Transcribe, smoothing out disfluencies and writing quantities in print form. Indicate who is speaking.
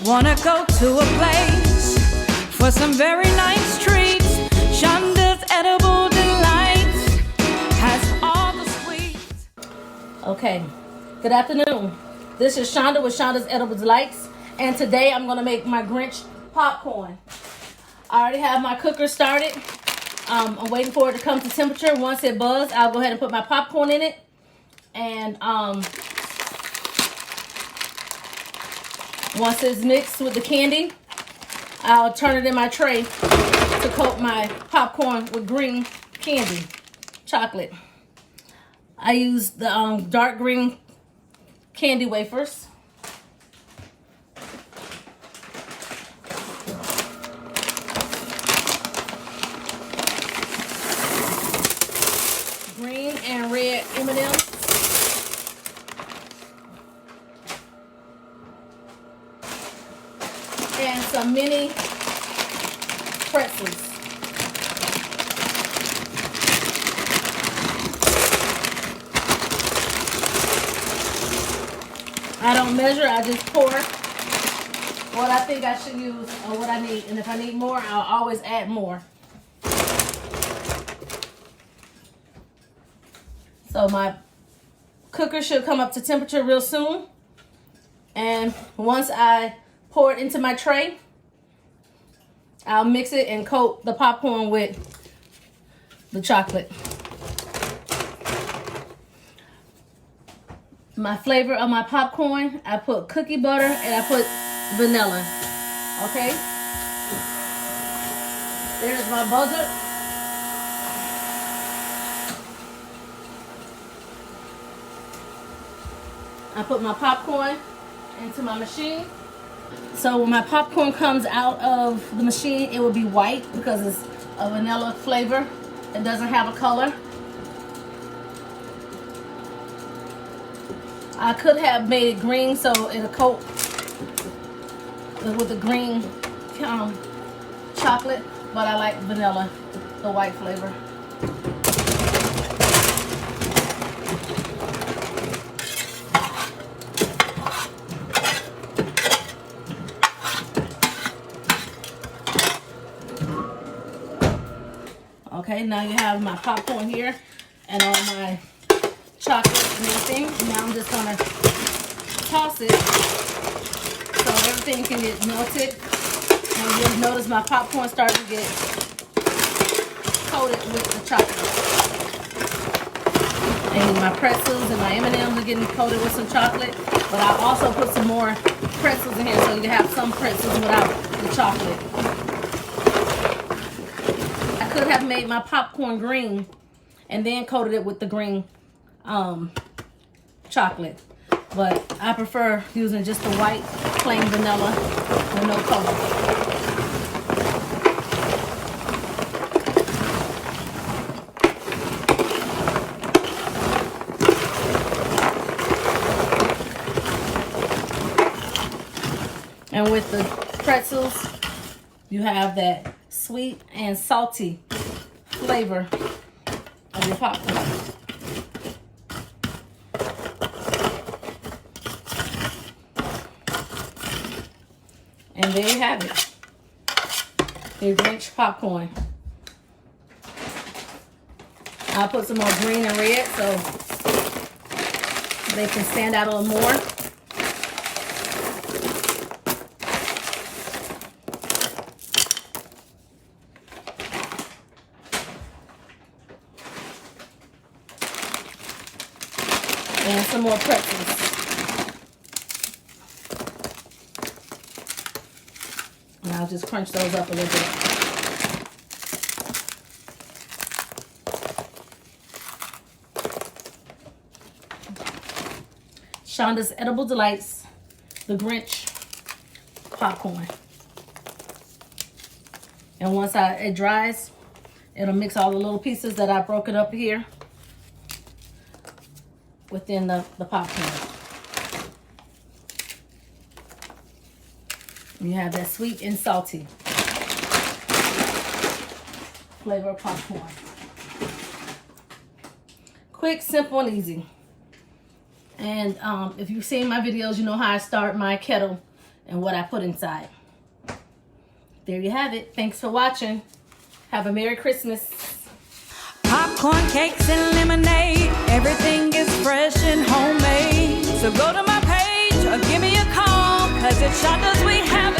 Speaker 1: Wanna go to a place for some very nice treats. Shonda's Edible Delights has all the sweets.
Speaker 2: Okay, good afternoon. This is Shonda with Shonda's Edible Delights, and today I'm gonna make my Grinch popcorn. I already have my cooker started. I'm waiting for it to come to temperature. Once it buzzes, I'll go ahead and put my popcorn in it. And once it's mixed with the candy, I'll turn it in my tray to coat my popcorn with green candy, chocolate. I use the dark green candy wafers. Green and red M&ms. And some mini pretzels. I don't measure, I just pour what I think I should use or what I need. And if I need more, I'll always add more. So my cooker should come up to temperature real soon. And once I pour it into my tray, I'll mix it and coat the popcorn with the chocolate. My flavor of my popcorn, I put cookie butter and I put vanilla. Okay? There's my buzzer. I put my popcorn into my machine. So when my popcorn comes out of the machine, it will be white because it's a vanilla flavor. It doesn't have a color. I could have made it green so it'll coat with the green chocolate, but I like vanilla, the white flavor. Okay, now you have my popcorn here and all my chocolate and everything. Now I'm just gonna toss it so everything can get melted. And you'll notice my popcorn starting to get coated with the chocolate. And my pretzels and my M&ms are getting coated with some chocolate. But I'll also put some more pretzels in here so you can have some pretzels without the chocolate. I could have made my popcorn green and then coated it with the green chocolate, but I prefer using just the white plain vanilla with no color. And with the pretzels, you have that sweet and salty flavor of your popcorn. And there you have it, your Grinch popcorn. I'll put some more green and red so they can stand out a little more. And some more pretzels. And I'll just crunch those up a little bit. Shonda's Edible Delights, the Grinch popcorn. And once it dries, it'll mix all the little pieces that I broke it up here within the popcorn. You have that sweet and salty flavor of popcorn. Quick, simple, and easy. And if you've seen my videos, you know how I start my kettle and what I put inside. There you have it. Thanks for watching. Have a Merry Christmas.
Speaker 1: Popcorn, cakes, and lemonade. Everything is fresh and homemade. So go to my page or give me a call, 'cause at Shonda's we have